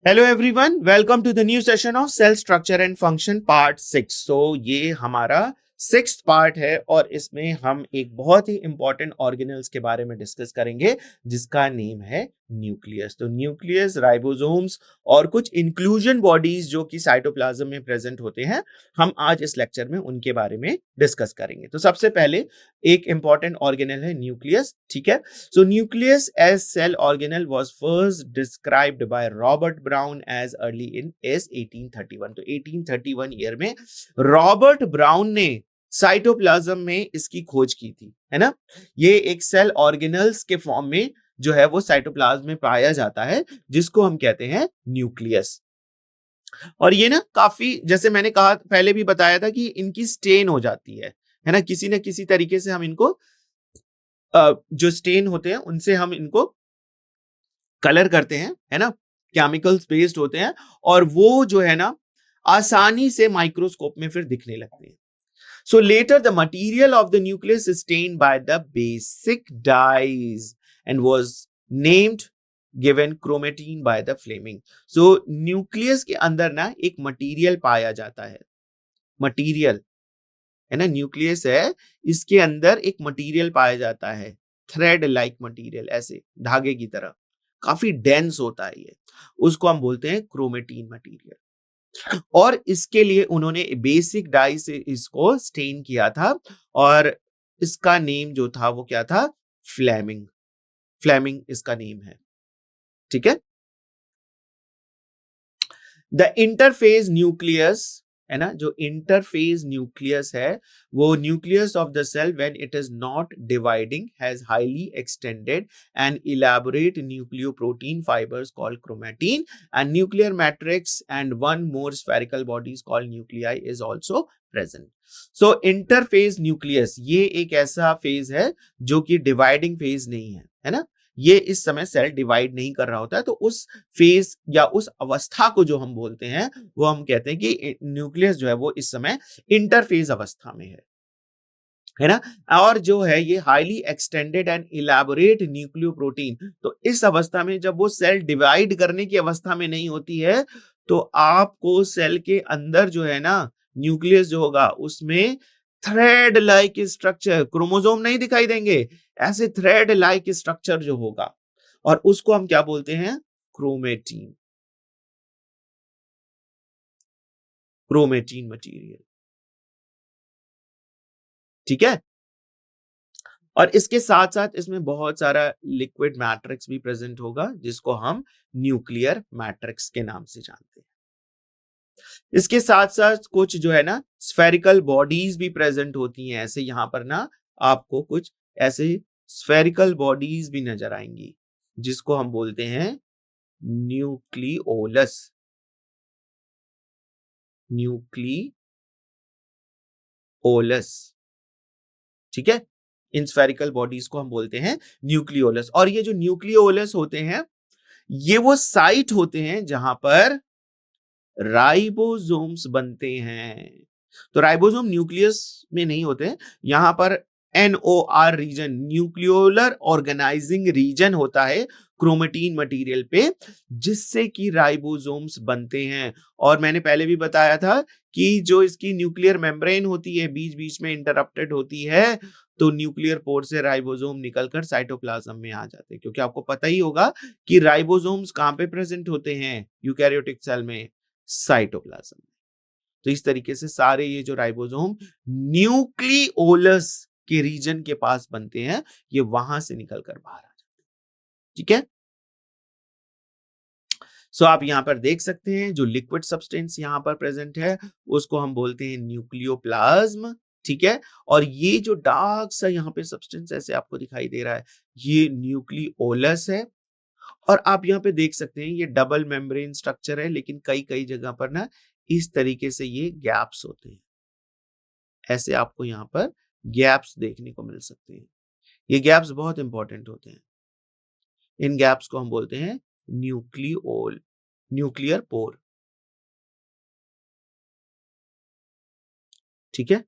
Hello everyone, welcome to the new session of cell structure and function part 6। तो ये हमारा 6th part है और इसमें हम एक बहुत ही इंपॉर्टेंट ऑर्गेनेल्स के बारे में डिस्कस करेंगे जिसका नेम है न्यूक्लियस। तो न्यूक्लियस, राइबोसोम्स और कुछ इंक्लूजन बॉडीज जो कि साइटोप्लाज्म में प्रेजेंट होते हैं, हम आज इस लेक्चर में उनके बारे में डिस्कस करेंगे। तो सबसे पहले एक इंपॉर्टेंट ऑर्गेनेल है न्यूक्लियस, ठीक है। So nucleus as cell organelle was first described by Robert Brown as early in as 1831। तो 1831 ईयर में रॉबर्ट ब्राउन ने साइटोप्लाज्म में इसकी खोज की थी, है ना। ये एक सेल ऑर्गेनल्स के फॉर्म में जो है वो साइटोप्लाज्म में पाया जाता है, जिसको हम कहते हैं न्यूक्लियस। और ये ना काफी, जैसे मैंने कहा पहले भी बताया था कि इनकी स्टेन हो जाती है ना, किसी न किसी तरीके से हम इनको जो स्टेन होते हैं उनसे हम इनको कलर करते हैं, है ना। केमिकल्स बेस्ड होते हैं और वो जो है ना आसानी से माइक्रोस्कोप में फिर दिखने लगते हैं। So later the material of the nucleus is stained by the basic dyes and was named given chromatin by the Fleming. So nucleus के अंदर ना एक मटेरियल पाया जाता है, मटेरियल है ना, न्यूक्लियस है, इसके अंदर एक मटेरियल पाया जाता है, थ्रेड लाइक मटेरियल, ऐसे धागे की तरह, काफी डेंस होता है ये, उसको हम बोलते हैं क्रोमेटीन मटेरियल। और इसके लिए उन्होंने बेसिक डाई से इसको स्टेन किया था और इसका नेम जो था वो क्या था, फ्लेमिंग। फ्लेमिंग इसका नेम है, ठीक है। द इंटरफेज न्यूक्लियस है ना, जो इंटरफेज न्यूक्लियस है वो nucleus of the cell when it is not dividing has highly extended and elaborate nucleoprotein fibres called chromatin and nuclear matrix and one more spherical bodies called nucleoli is also present. So interphase nucleus ये एक ऐसा phase है जो कि dividing phase नहीं है ना। ये इस समय सेल डिवाइड नहीं कर रहा होता है, तो उस फेज या उस अवस्था को जो हम बोलते हैं वो हम कहते हैं कि न्यूक्लियस जो है वो इस समय इंटरफेज अवस्था में है ना। और जो है ये highly extended and elaborate nucleoprotein, तो इस अवस्था में जब वो सेल डिवाइड करने की अवस्था में नहीं होती है तो आपको सेल के अंदर जो है ना न्यूक्लियस जो होगा उसमें थ्रेड लाइक स्ट्रक्चर, क्रोमोसोम नहीं दिखाई देंगे, ऐसे थ्रेड लाइक स्ट्रक्चर जो होगा और उसको हम क्या बोलते हैं, क्रोमेटीन, क्रोमेटीन मटेरियल, ठीक है। और इसके साथ साथ इसमें बहुत सारा लिक्विड मैट्रिक्स भी प्रेजेंट होगा जिसको हम न्यूक्लियर मैट्रिक्स के नाम से जानते हैं। इसके साथ साथ कुछ जो है ना स्फेरिकल बॉडीज भी प्रेजेंट होती हैं, ऐसे यहां पर ना आपको कुछ ऐसे स्फेरिकल बॉडीज भी नजर आएंगी जिसको हम बोलते हैं न्यूक्लियोलस, न्यूक्लियोलस, ठीक है। इन स्फेरिकल बॉडीज को हम बोलते हैं न्यूक्लियोलस। और ये जो न्यूक्लियोलस होते हैं ये वो साइट होते हैं जहां पर राइबोसोम्स बनते हैं। तो राइबोसोम न्यूक्लियस में नहीं होते, यहां पर NOR region, nucleolar organising region होता है क्रोमेटीन मटेरियल पे, जिससे कि राइबोसोम्स बनते हैं। और मैंने पहले भी बताया था कि जो इसकी न्यूक्लियर मेम्ब्रेन होती है बीच बीच में इंटरप्टेड होती है, तो न्यूक्लियर पोर से राइबोसोम निकलकर साइटोप्लाज्म में आ जाते हैं, क्योंकि आपको पता ही होगा कि राइबोसोम्स कहां पे प्रेजेंट होते हैं यूकैरियोटिक सेल में, साइटोप्लाज्म। तो इस तरीके से सारे ये जो राइबोसोम न्यूक्लियोलस के रीजन के पास बनते हैं, ये वहां से निकलकर बाहर आ जाते हैं, ठीक है। सो आप यहां पर देख सकते हैं जो लिक्विड सब्सटेंस यहां पर प्रेजेंट है उसको हम बोलते हैं न्यूक्लियोप्लाज्म, ठीक है। और ये जो डार्क सा यहाँ पे सब्सटेंस ऐसे आपको दिखाई दे रहा है ये न्यूक्लियोलस है। और आप यहाँ पे देख सकते हैं ये डबल मेम्ब्रेन स्ट्रक्चर है, लेकिन कई कई जगह पर ना इस तरीके से ये गैप्स होते हैं, ऐसे आपको यहाँ पर गैप्स देखने को मिल सकते हैं। ये गैप्स बहुत इंपॉर्टेंट होते हैं, इन गैप्स को हम बोलते हैं न्यूक्लियोल, न्यूक्लियर पोर, ठीक है।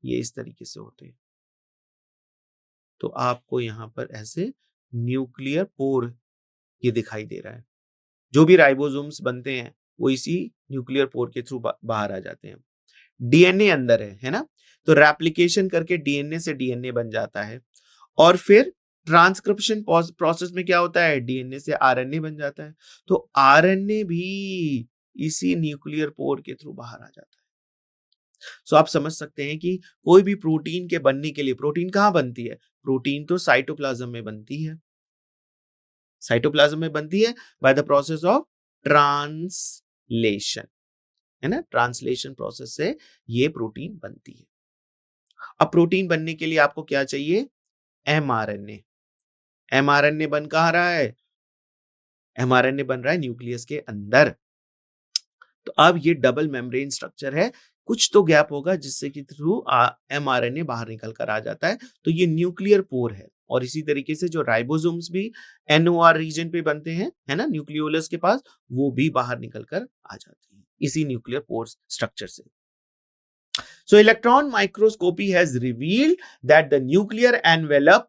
ये इस तरीके से होते हैं, तो आपको यहाँ पर ऐसे न्यूक्लियर पोर ये दिखाई दे रहा है। जो भी राइबोसोम्स बनते हैं वो इसी न्यूक्लियर पोर के थ्रू बाहर आ जाते हैं। डीएनए अंदर है ना, तो रेप्लिकेशन करके डीएनए से डीएनए बन जाता है और फिर ट्रांसक्रिप्शन प्रोसेस में क्या होता है, डीएनए से आरएनए बन जाता है, तो आरएनए भी इसी न्यूक्लियर पोर के थ्रू बाहर आ जाता है। सो आप समझ सकते हैं कि कोई भी प्रोटीन के बनने के लिए, प्रोटीन कहाँ बनती है, प्रोटीन तो साइटोप्लाज्म में बनती है, साइटोप्लाज्म में बनती है by the process of translation, है ना, ट्रांसलेशन प्रोसेस से ये प्रोटीन बनती है। अब प्रोटीन बनने के लिए आपको क्या चाहिए, एमआरएनए। एमआरएनए बन कहाँ रहा है, एमआरएनए बन रहा है न्यूक्लियस के अंदर। तो अब ये डबल मेम्ब्रेन स्ट्रक्चर है, कुछ तो गैप होगा जिससे कि थ्रू एमआरएनए बाहर निकल कर आ जाता है, तो ये न्यूक्लियर पोर है। और इसी तरीके से जो राइबोसोम्स भी एनओआर रीजन पे बनते हैं, है ना, न्यूक्लियोलस के पास, वो भी बाहर निकल कर आ जाती है इसी न्यूक्लियर पोर स्ट्रक्चर से। So electron microscopy has revealed that the nuclear envelope,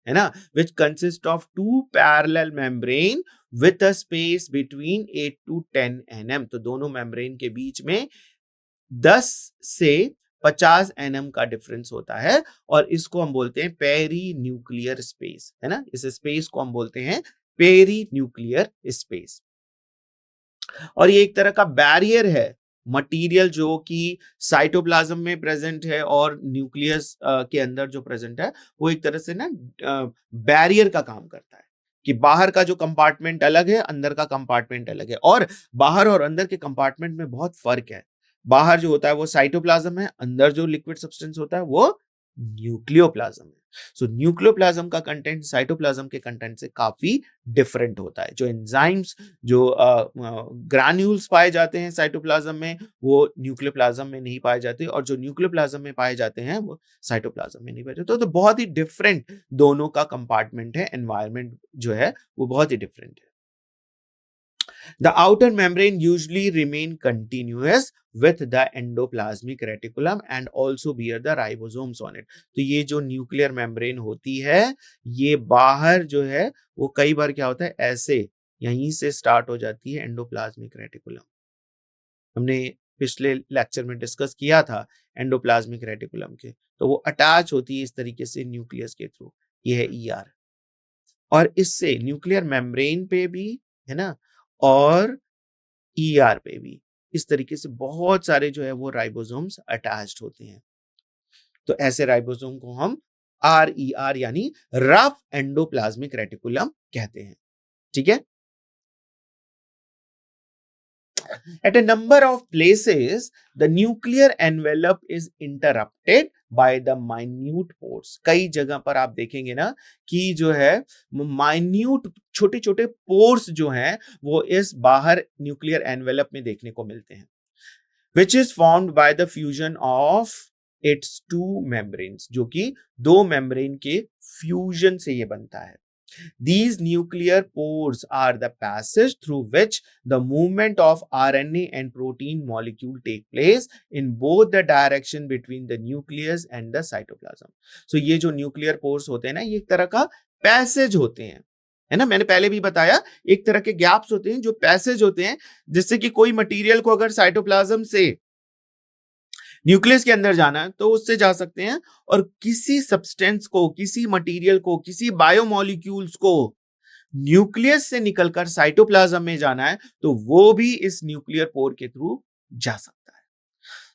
है ना, which consists of two parallel membrane with a space between 8 to 10 nm, तो दोनों मेम्ब्रेन के बीच में 10 से 50 nm का डिफरेंस होता है और इसको हम बोलते हैं पेरी न्यूक्लियर स्पेस, है ना, इस स्पेस को हम बोलते हैं पेरी न्यूक्लियर स्पेस। और ये एक तरह का बैरियर है, मटेरियल जो कि साइटोप्लाज्म में प्रेजेंट है और न्यूक्लियस के अंदर जो प्रेजेंट है, वो एक तरह से ना बैरियर का काम करता है कि बाहर का जो कंपार्टमेंट अलग है, अंदर का कंपार्टमेंट अलग है। और बाहर और अंदर के कंपार्टमेंट में बहुत फर्क है, बाहर जो होता है वो साइटोप्लाज्म है, अंदर जो लिक्विड सब्सटेंस होता है वो न्यूक्लियोप्लाज्म है। सो न्यूक्लियोप्लाज्म का कंटेंट साइटोप्लाज्म के कंटेंट से काफी डिफरेंट होता है। जो एंजाइम्स, जो ग्रैन्यूल्स पाए जाते हैं साइटोप्लाज्म में, वो न्यूक्लियोप्लाज्म में नहीं पाए जाते, और जो न्यूक्लियोप्लाज्म में पाए जाते हैं वो साइटोप्लाज्म में नहीं पाए जाते। तो बहुत ही डिफरेंट दोनों का कंपार्टमेंट है, एनवायरनमेंट जो है वो बहुत ही डिफरेंट है। The outer membrane usually remain continuous with the endoplasmic reticulum and also bear the ribosomes on it. तो ये जो न्यूक्लियर मेम्ब्रेन होती है, ये बाहर जो है वो कई बार क्या होता है, ऐसे यहीं से स्टार्ट हो जाती है एंडोप्लाज्मिक रेटिकुलम। हमने पिछले लेक्चर में डिस्कस किया था एंडोप्लाज्मिक रेटिकुलम के, तो वो अटैच होती है इस तरीके से न्यूक्लियस के थ्रू, ये है ईआर। और इससे न्यूक्लियर मेम्ब्रेन पे भी, है ना, और ईआर पे भी इस तरीके से बहुत सारे जो है वो राइबोसोम्स अटैच्ड होते हैं। तो ऐसे राइबोसोम को हम आरईआर यानी रफ एंडोप्लाज्मिक रेटिकुलम कहते हैं। ठीक है। At a number of places, the nuclear envelope is interrupted by the minute pores. कई जगह पर आप देखेंगे ना कि जो है माइन्यूट छोटे छोटे पोर्स जो हैं वो इस बाहर न्यूक्लियर एनवेलप में देखने को मिलते हैं, which is formed by the fusion of its two membranes, जो कि दो मेम्ब्रेन के फ्यूजन से ये बनता है। These nuclear pores are the passage through which the movement of RNA and protein molecule take place in both the direction between the nucleus and the cytoplasm. So ये जो nuclear pores होते हैं ना, ये एक तरह का पैसेज होते हैं, है ना, मैंने पहले भी बताया, एक तरह के गैप्स होते हैं जो पैसेज होते हैं, जिससे कि कोई मटेरियल को अगर साइटोप्लाज्म से न्यूक्लियस के अंदर जाना है तो उससे जा सकते हैं, और किसी सब्सटेंस को, किसी मटेरियल को, किसी बायोमोलिक्यूल्स को न्यूक्लियस से निकलकर साइटोप्लाज्म में जाना है तो वो भी इस न्यूक्लियर पोर के थ्रू जा सकता है।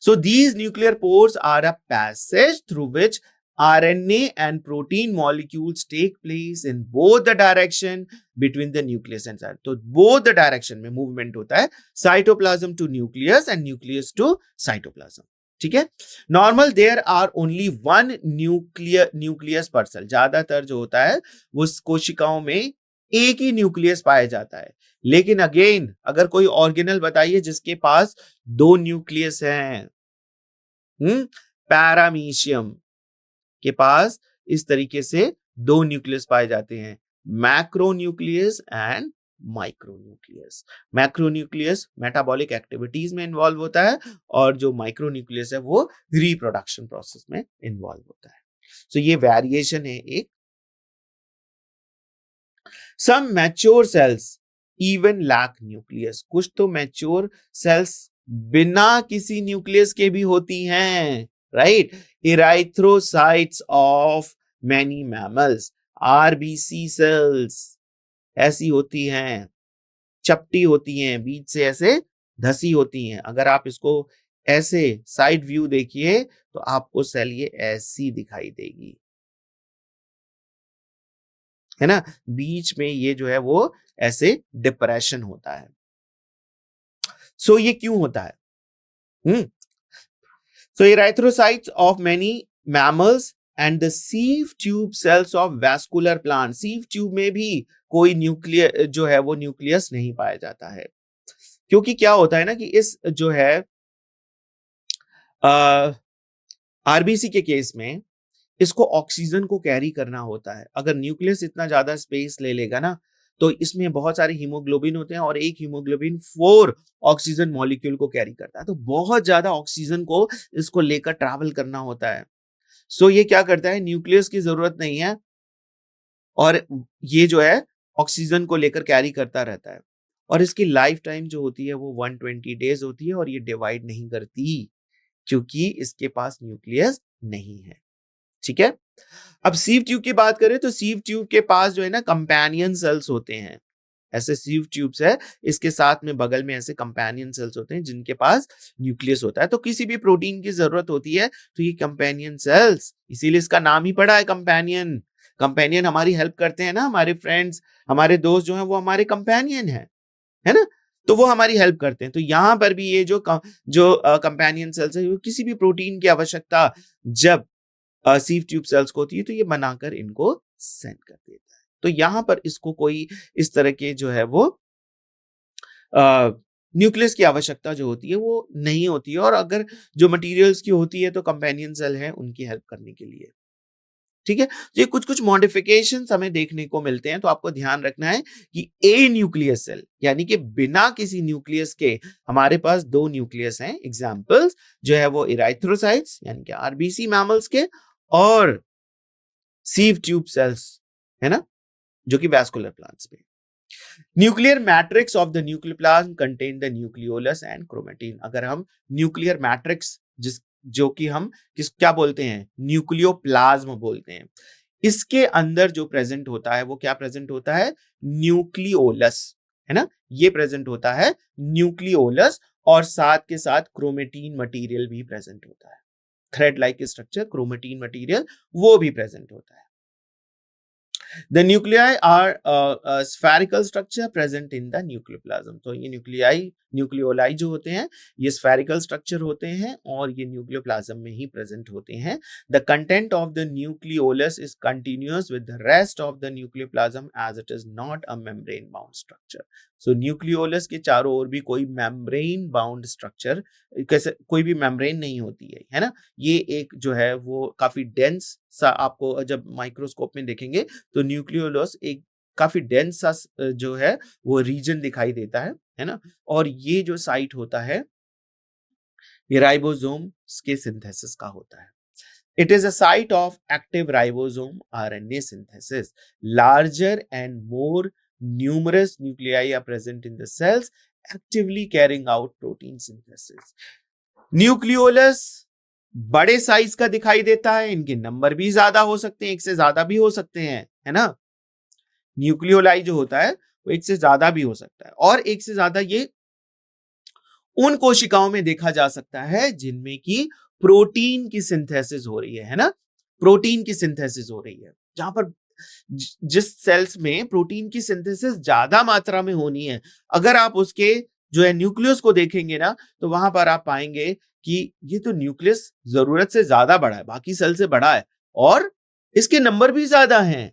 So these nuclear pores are a passage through which RNA and protein molecules take place in both the direction between the nucleus and cytoplasm. तो both the direction में मूवमेंट होता है, cytoplasm to nucleus and nucleus to cytoplasm. ठीक है। Normal there are only one nucleus per cell, ज्यादातर जो होता है वो कोशिकाओं में एक ही न्यूक्लियस पाया जाता है। लेकिन अगेन अगर कोई ऑर्गेनल बताइए जिसके पास दो न्यूक्लियस हैं, पैरामीशियम के पास इस तरीके से दो न्यूक्लियस पाए जाते हैं, macronucleus and micronucleus. Macronucleus metabolic activities में इन्वॉल्व होता है और जो माइक्रोन्यूक्लियस है वो रिप्रोडक्शन प्रोसेस में इन्वॉल्व होता है। सो ये वेरिएशन है एक। Some mature cells even lack nucleus, कुछ तो मैच्योर सेल्स बिना किसी न्यूक्लियस के भी होती हैं, right. Erythrocytes of many mammals, RBC cells ऐसी होती हैं, चपटी होती हैं, बीच से ऐसे धसी होती हैं। अगर आप इसको ऐसे साइड व्यू देखिए तो आपको सेल ये ऐसी दिखाई देगी, है ना। बीच में ये जो है वो ऐसे डिप्रेशन होता है। सो ये क्यों होता है? So erythrocytes of many mammals and the sieve tube cells of vascular plant, sieve tube में भी कोई न्यूक्लियस जो है वो न्यूक्लियस नहीं पाया जाता है, क्योंकि क्या होता है ना कि इस जो है आरबीसी के केस में इसको ऑक्सीजन को कैरी करना होता है। अगर न्यूक्लियस इतना ज्यादा स्पेस ले लेगा ना तो इसमें बहुत सारे हीमोग्लोबिन होते हैं और एक हीमोग्लोबिन 4 ऑक्सीजन मॉलिक्यूल को कैरी करता है, तो बहुत ज्यादा ऑक्सीजन को इसको लेकर ट्रैवल करना होता है। सो ये क्या करता है, न्यूक्लियस की जरूरत नहीं है और ये जो है ऑक्सीजन को लेकर कैरी करता रहता है, और इसकी लाइफ टाइम जो होती है वो 120 डेज होती है, और ये डिवाइड नहीं करती क्योंकि इसके पास न्यूक्लियस नहीं है। ठीक है। अब सीव ट्यूब की बात करें तो सीव ट्यूब के पास जो है ना कंपेनियन सेल्स होते हैं, ऐसे सीव ट्यूब्स है, इसके साथ में बगल में ऐसे कंपेनियन सेल्स होते हैं जिनके पास न्यूक्लियस होता है। तो किसी भी प्रोटीन की जरूरत होती है तो ये कंपेनियन सेल्स, इसीलिए इसका नाम ही पड़ा है कंपेनियन। कंपेनियन हमारी हेल्प करते हैं ना, हमारे फ्रेंड्स, हमारे दोस्त जो है वो हमारे कंपेनियन है ना, तो वो हमारी हेल्प करते हैं। तो यहां पर भी ये जो कंपेनियन सेल्स है, वो किसी भी प्रोटीन की आवश्यकता जब सीव ट्यूब सेल्स को होती है तो ये बनाकर इनको सेंड कर देता है। तो यहां पर इसको कोई इस तरह के जो है वो न्यूक्लियस की आवश्यकता जो होती है वो नहीं होती है, और अगर जो मटेरियल्स की होती है तो कंपेनियन सेल है उनकी हेल्प करने के लिए। ठीक है। तो ये कुछ कुछ मॉडिफिकेशंस हमें देखने को मिलते हैं, तो आपको ध्यान रखना है कि ए न्यूक्लियस सेल यानी कि बिना किसी न्यूक्लियस के हमारे पास 2 न्यूक्लियस हैं। एग्जांपल्स जो है वो इराइथ्रोसाइट्स यानी कि आरबीसी मैमल्स के, और सीव ट्यूब सेल्स, है ना, जो कि वैस्कुलर प्लांट्स में। Nuclear matrix of the nucleoplasm contain the nucleolus and chromatin. अगर हम न्यूक्लियर मैट्रिक्स जिस जो कि हम क्या बोलते हैं, न्यूक्लियोप्लाज्म बोलते हैं, इसके अंदर जो प्रेजेंट होता है वो क्या प्रेजेंट होता है, न्यूक्लियोलस, है ना, ये प्रेजेंट होता है न्यूक्लियोलस, और साथ के साथ क्रोमेटिन मटेरियल भी प्रेजेंट होता है। Thread like structure chromatin material वो भी प्रेजेंट होता है। The nuclei are a spherical structure present in the nucleoplasm. तो ये न्यूक्लियोलाई जो होते हैं ये स्फेरिकल स्ट्रक्चर होते हैं और ये न्यूक्लियोप्लाज्म में ही प्रेजेंट होते हैं। The content of the nucleolus is continuous with the rest of the nucleoplasm as it is not a membrane bound structure. So nucleolus के चारों ओर भी कोई मेम्ब्रेन बाउंड स्ट्रक्चर, कैसे कोई भी मेम्ब्रेन नहीं होती है ना। ये एक जो है वो काफी डेंस सा, आपको जब माइक्रोस्कोप में देखेंगे तो न्यूक्लियोलस एक काफी डेंस सा जो है वो रीजन दिखाई देता है ना। और ये जो साइट होता है ये राइबोसोम के सिंथेसिस का होता है। It is a site of active ribosome RNA synthesis. Larger and more numerous nuclei are present in the cells, actively carrying out protein synthesis. Nucleolus बड़े साइज का दिखाई देता है, इनके नंबर भी ज्यादा हो सकते हैं, एक से ज्यादा भी हो सकते हैं, है ना। न्यूक्लियोलाई जो होता है वो एक से ज्यादा भी हो सकता है, और एक से ज्यादा ये उन कोशिकाओं में देखा जा सकता है जिनमें की प्रोटीन की सिंथेसिस हो रही है ना, प्रोटीन की सिंथेसिस हो रही है। जहां पर जिस सेल्स में प्रोटीन की सिंथेसिस ज्यादा मात्रा में होनी है, अगर आप उसके जो है न्यूक्लियस को देखेंगे ना तो वहां पर आप पाएंगे कि ये तो न्यूक्लियस जरूरत से ज्यादा बड़ा है, बाकी सेल से बड़ा है, और इसके नंबर भी ज्यादा हैं।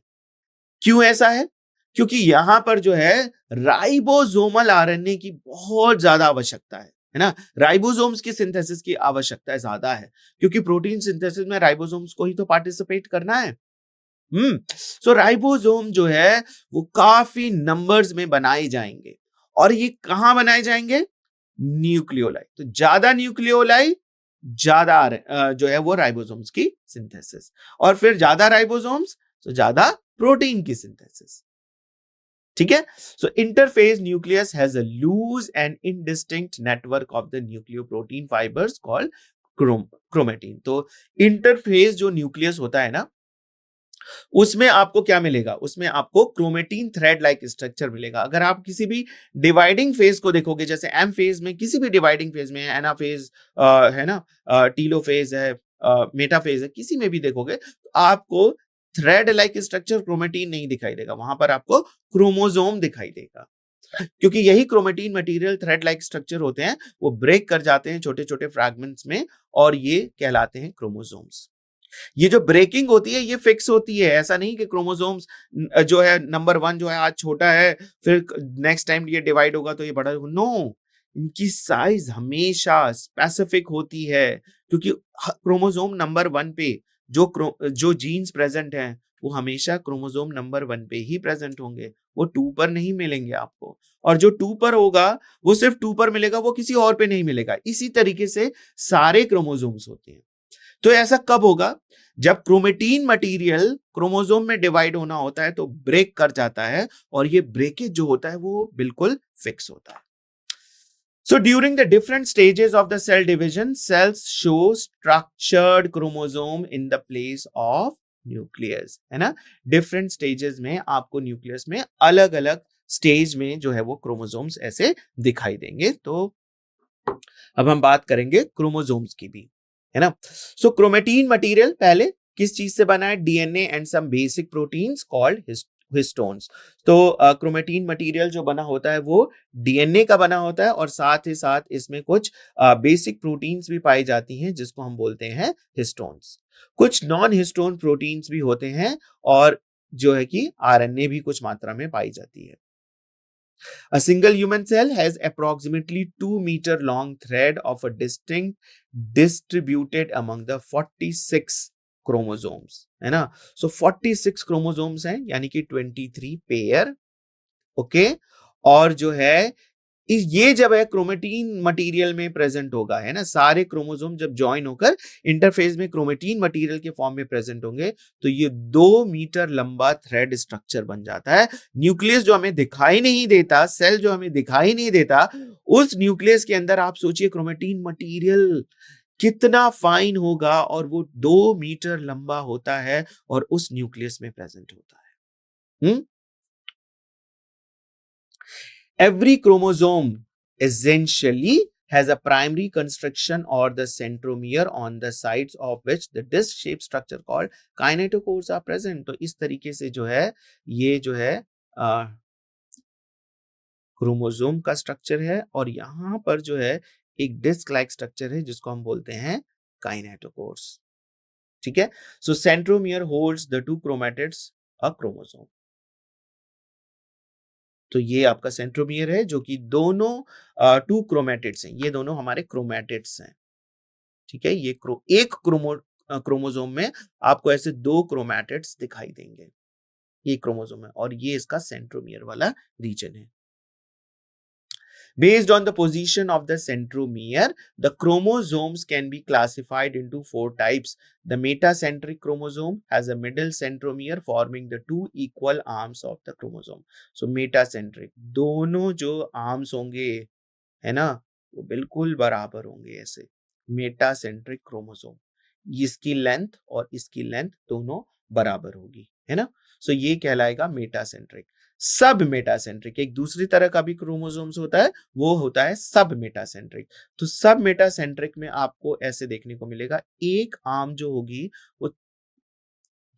क्यों ऐसा है? क्योंकि यहां पर जो है राइबोसोमल आरएनए की बहुत ज्यादा आवश्यकता है ना। राइबोसोम्स की सिंथेसिस की आवश्यकता ज्यादा है, क्योंकि प्रोटीन सिंथेसिस में राइबोसोम्स को ही तो पार्टिसिपेट करना है। सो राइबोसोम जो है वो काफी नंबर्स में बनाए जाएंगे, और ये कहां बनाए जाएंगे, न्यूक्लियोलाई। तो ज्यादा न्यूक्लियोलाई ज्यादा जो है वो राइबोसोम्स की सिंथेसिस, और फिर ज्यादा राइबोसोम्स तो ज्यादा प्रोटीन की सिंथेसिस। ठीक है। So interphase nucleus has a loose and indistinct network of the nucleoprotein fibres called chromatin. तो इंटरफेस जो न्यूक्लियस होता है ना, उसमें आपको क्या मिलेगा, उसमें आपको क्रोमेटिन थ्रेड लाइक स्ट्रक्चर मिलेगा। अगर आप किसी भी डिवाइडिंग फेज को देखोगे, जैसे एम फेज में, किसी भी डिवाइडिंग फेज में, एना फेज है ना, टीलो फेज है, मेटा फेज है, किसी में भी देखोगे तो आपको थ्रेड लाइक स्ट्रक्चर क्रोमेटिन नहीं दिखाई देगा, वहां पर आपको क्रोमोसोम दिखाई देगा। क्योंकि यही chromatin material thread like structure होते हैं, वो ब्रेक कर जाते हैं छोटे छोटे फ्रैगमेंट्स में, और ये कहलाते हैं क्रोमोसोम्स। ये जो ब्रेकिंग होती है ये फिक्स होती है, ऐसा नहीं कि क्रोमोसोम्स जो है नंबर 1 जो है आज छोटा है, फिर नेक्स्ट टाइम ये डिवाइड होगा तो ये बड़ा होगा। नो, इनकी साइज हमेशा स्पेसिफिक होती है, क्योंकि क्रोमोसोम नंबर 1 पे जो जीन्स प्रेजेंट हैं वो हमेशा क्रोमोसोम नंबर 1 पे ही प्रेजेंट होंगे, वो 2 पर नहीं मिलेंगे आपको। और जो 2 पर होगा वो सिर्फ 2 पर मिलेगा, वो किसी और पे नहीं मिलेगा। इसी तरीके से सारे क्रोमोसोम्स होते हैं। तो ऐसा कब होगा, जब क्रोमेटिन मटेरियल क्रोमोसोम में डिवाइड होना होता है तो ब्रेक कर जाता है, और ये ब्रेकेज जो होता है वो बिल्कुल फिक्स होता है। So during the different stages of the cell division, cells show structured chromosome in the place of nucleus, है ना। different stages में आपको न्यूक्लियस में अलग अलग स्टेज में जो है वो क्रोमोसोम्स ऐसे दिखाई देंगे। तो अब हम बात करेंगे क्रोमोसोम्स की भी, है ना। सो क्रोमेटिन मटेरियल पहले किस चीज से बना है, DNA and some basic proteins called histones. तो क्रोमेटिन मटेरियल जो बना होता है वो डीएनए का बना होता है, और साथ ही साथ इसमें कुछ बेसिक प्रोटीन्स भी पाई जाती हैं जिसको हम बोलते हैं हिस्टोन्स। कुछ नॉन हिस्टोन प्रोटीन्स भी होते हैं, और जो है कि आरएनए भी कुछ मात्रा में पाई जाती है। A single human cell has approximately 2 meter long thread of a distinct distributed among the 46 chromosomes, है ना। So 46 chromosomes हैं, यानी कि 23 पेयर, ओके। और जो है ये जब है क्रोमेटिन मटेरियल में प्रेजेंट होगा, है ना, सारे क्रोमोसोम जब ज्वाइन होकर इंटरफेस में क्रोमेटिन मटेरियल के फॉर्म में प्रेजेंट होंगे, तो ये 2 मीटर लंबा थ्रेड स्ट्रक्चर बन जाता है। न्यूक्लियस जो हमें दिखाई नहीं देता, सेल जो हमें दिखाई नहीं देता, उस न्यूक्लियस के अंदर आप सोचिए क्रोमेटिन मटीरियल कितना फाइन होगा, और वो 2 मीटर लंबा होता है और उस न्यूक्लियस में प्रेजेंट होता है। Every chromosome essentially has a primary construction or the centromere on the sides of which the disc-shaped structure called kinetochores are present. तो इस तरीके से जो है ये जो है क्रोमोसोम का स्ट्रक्चर है, और यहां पर जो है एक डिस्क लाइक स्ट्रक्चर है जिसको हम बोलते हैं काइनेटोकोर्स। ठीक है। So centromere holds the 2 chromatids a chromosome. तो ये आपका सेंट्रोमियर है, जो कि दोनों 2 क्रोमैटिड्स हैं, ये दोनों हमारे क्रोमैटिड्स हैं। ठीक है, ये एक क्रोमोसोम में आपको ऐसे 2 क्रोमैटिड्स दिखाई देंगे, ये क्रोमोसोम है, और ये इसका सेंट्रोमियर वाला रीजन है। Based on the position of the centromere, the chromosomes can be classified into 4 types. The metacentric chromosome has a middle centromere forming the 2 equal arms of the chromosome. So metacentric, दोनों जो arms होंगे, है ना, वो बिल्कुल बराबर होंगे ऐसे। मेटासेंट्रिक क्रोमोसोम, इसकी लेंथ और इसकी लेंथ दोनों बराबर होगी, है ना। सो ये कहलाएगा मेटासेंट्रिक। सब मेटासेंट्रिक एक दूसरी तरह का भी क्रोमोसोम्स होता है, वो होता है सब मेटासेंट्रिक। तो सब मेटासेंट्रिक में आपको ऐसे देखने को मिलेगा, एक आर्म जो होगी वो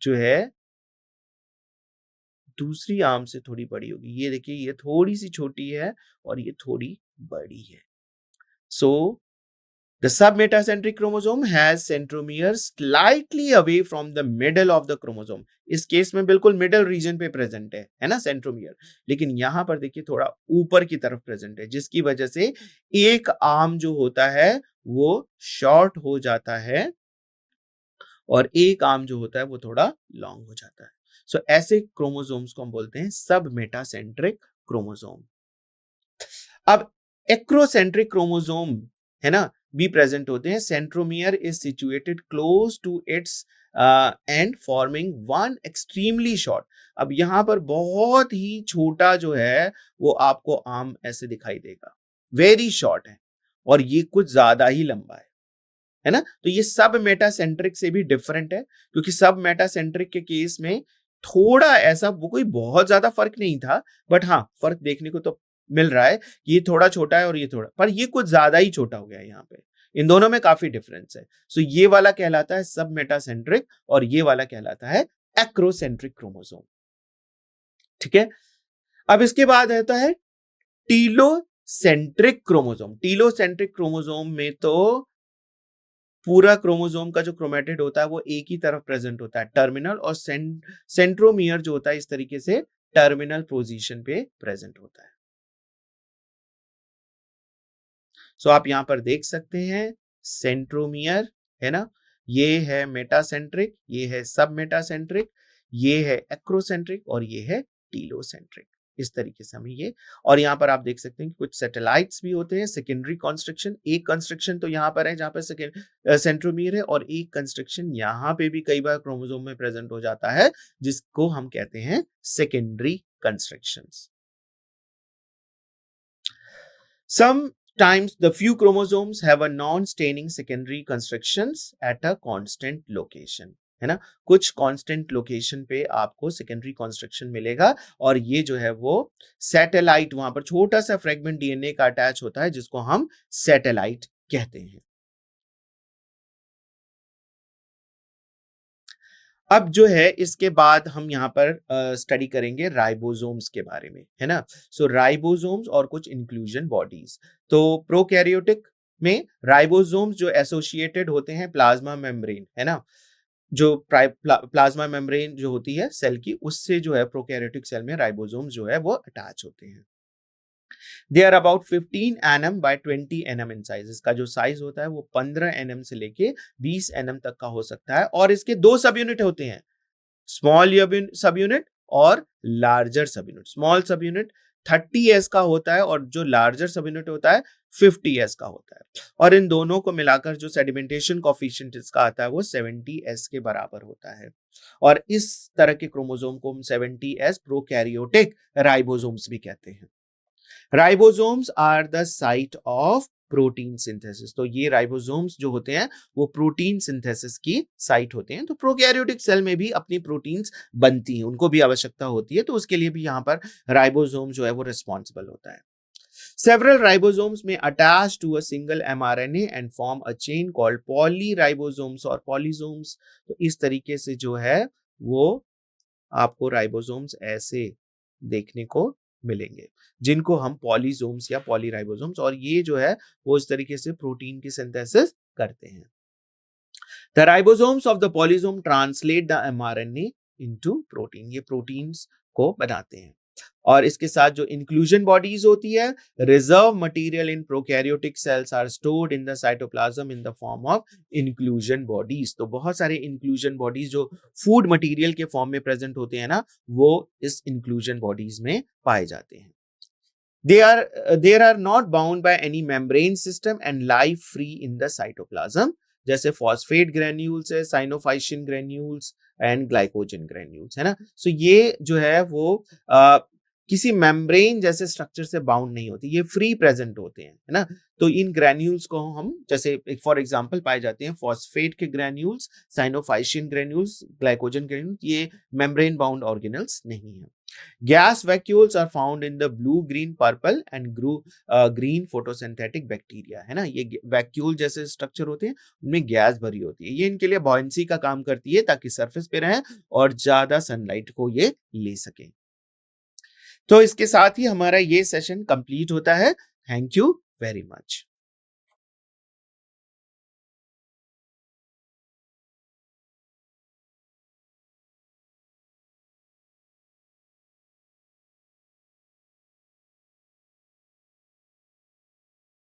जो है दूसरी आर्म से थोड़ी बड़ी होगी। ये देखिए, ये थोड़ी सी छोटी है और ये थोड़ी बड़ी है। सो the submetacentric chromosome has centromere slightly away from the middle of the chromosome. इस केस में बिल्कुल मिडल रीजन पे प्रेजेंट है ना सेंट्रोमियर, लेकिन यहां पर देखिए थोड़ा ऊपर की तरफ प्रेजेंट है, जिसकी वजह से एक आर्म जो होता है वो शॉर्ट हो जाता है, और एक आर्म जो होता है वो थोड़ा लॉन्ग हो जाता है। सो ऐसे क्रोमोसोम्स को हम बोलते हैं सब मेटासेंट्रिक क्रोमोसोम। अब एक्रोसेंट्रिक क्रोमोसोम, है ना, भी प्रेजेंट होते हैं। Centromere is situated close to its end forming one extremely short. अब यहाँ पर बहुत ही छोटा जो है वो आपको आर्म ऐसे दिखाई देगा, वेरी शॉर्ट है, और ये कुछ ज्यादा ही लंबा है ना। तो ये सब मेटासेंट्रिक से भी डिफरेंट है, क्योंकि सब मेटासेंट्रिक के केस में थोड़ा ऐसा वो कोई बहुत ज्यादा फर्क नहीं था, बट हाँ फर्क देखने को तो मिल रहा है कि ये थोड़ा छोटा है और ये थोड़ा, पर ये कुछ ज्यादा ही छोटा हो गया है यहाँ पे। इन दोनों में काफी डिफरेंस है। सो ये वाला कहलाता है सब मेटासेंट्रिक और ये वाला कहलाता है एक्रोसेंट्रिक क्रोमोसोम। ठीक है, अब इसके बाद आता है टीलोसेंट्रिक क्रोमोसोम। टीलोसेंट्रिक क्रोमोसोम में तो पूरा क्रोमोसोम का जो क्रोमेटिड होता है वो एक ही तरफ प्रेजेंट होता है, टर्मिनल, और सेंट्रोमियर जो होता है इस तरीके से टर्मिनल पोजीशन पे प्रेजेंट होता है। सो आप यहां पर देख सकते हैं सेंट्रोमियर है ना, ये है मेटासेंट्रिक, ये है सब मेटासेंट्रिक, ये है एक्रोसेंट्रिक और ये है टीलोसेंट्रिक। इस तरीके से हमें ये, और यहाँ पर आप देख सकते हैं कि कुछ सैटेलाइट्स भी होते हैं, सेकेंडरी कंस्ट्रक्शन। एक कंस्ट्रक्शन तो यहाँ पर है जहाँ पर सेंट्रोमियर है, और एक कंस्ट्रक्शन यहाँ पे भी कई बार क्रोमोसोम में प्रेजेंट हो जाता है, जिसको हम कहते हैं secondary constructions. Sometimes the few chromosomes have a non-staining secondary constructions at a constant location, है ना। कुछ कांस्टेंट लोकेशन पे आपको सेकेंडरी कंस्ट्रक्शन मिलेगा, और ये जो है वो सैटेलाइट, वहां पर छोटा सा फ्रेगमेंट डीएनए का अटैच होता है जिसको हम सैटेलाइट कहते हैं। अब जो है इसके बाद हम यहाँ पर स्टडी करेंगे राइबोसोम्स के बारे में, है ना। सो राइबोसोम्स और कुछ इंक्लूजन बॉडीज। तो प्रोकैरियोटिक में राइबोसोम्स जो एसोसिएटेड होते हैं प्लाज्मा मेम्ब्रेन, है ना, जो प्लाज्मा मेम्ब्रेन जो होती है सेल की, उससे जो है प्रोकैरियोटिक सेल में राइबोसोम्स जो है वो अटैच होते हैं। They are about 15 nm by 20 nm in size. इसका जो साइज होता है वो 15 nm से लेके 20 nm तक का हो सकता है, और इसके दो सब यूनिट होते हैं, स्मॉल सब यूनिट और लार्जर सब यूनिट। स्मॉल सब यूनिट 30s का होता है और जो लार्जर सब यूनिट होता है 50s का होता है, और इन दोनों को मिलाकर जो सेडिमेंटेशन कोफिशिएंट इसका आता है वो 70s के बराबर होता है, और इस तरह के क्रोमोसोम को हम 70s प्रोकैरियोटिक राइबोसोम्स भी कहते हैं। Ribosomes are the site of protein synthesis. तो ये राइबोसोम्स जो होते हैं वो प्रोटीन सिंथेसिस की साइट होते हैं। तो प्रोकैरियोटिक सेल में भी अपनी प्रोटीन्स बनती हैं, उनको भी आवश्यकता होती है, तो उसके लिए भी यहाँ पर राइबोसोम जो है वो रिस्पॉन्सिबल होता है। Several ribosomes may attach to a single mRNA and form a chain called polyribosomes or polysomes। तो इस तरीके से जो है वो आपको राइबोसोम्स ऐसे देखने को मिलेंगे, जिनको हम पॉलीसोम्स या पॉलीराइबोसोम्स, और ये जो है वो इस तरीके से प्रोटीन की सिंथेसिस करते हैं। The ribosomes of the polysome translate the mRNA into protein। ये प्रोटीन्स को बनाते हैं। और इसके साथ जो इंक्लूजन बॉडीज होती है, reserve material in prokaryotic cells are stored in the cytoplasm in the form of inclusion bodies. तो बहुत सारे इंक्लूजन बॉडीज जो फूड मटेरियल के फॉर्म में प्रेजेंट होते हैं ना, वो इस इंक्लूजन बॉडीज में पाए जाते हैं। They are not bound by any membrane system and lie free in the cytoplasm, जैसे फॉस्फेट ग्रेन्यूल्स है, साइनोफाइशिन ग्रेन्यूल्स एंड ग्लाइकोजन ग्रेन्यूल्स, है ना। सो ये जो है वो किसी मेम्ब्रेन जैसे स्ट्रक्चर से बाउंड नहीं होती, ये फ्री प्रेजेंट होते हैं, है ना। तो इन ग्रेन्यूल्स को हम जैसे फॉर एग्जांपल पाए जाते हैं फॉस्फेट के ग्रेन्यूल्स, साइनोफाइशिन ग्रेन्यूल्स, ग्लाइकोजन ग्रेन्यूल्स, ये मेम्ब्रेन बाउंड ऑर्गेनल्स नहीं है। Gas vacuoles are found in the blue, green, purple and green photosynthetic bacteria, है ना। ये वैक्यूल जैसे स्ट्रक्चर होते हैं, उनमें गैस भरी होती है, ये इनके लिए बॉयंसी का काम करती है ताकि सरफेस पे रहें और ज्यादा सनलाइट को ये ले सके। तो इसके साथ ही हमारा ये सेशन कंप्लीट होता है। Thank you very much.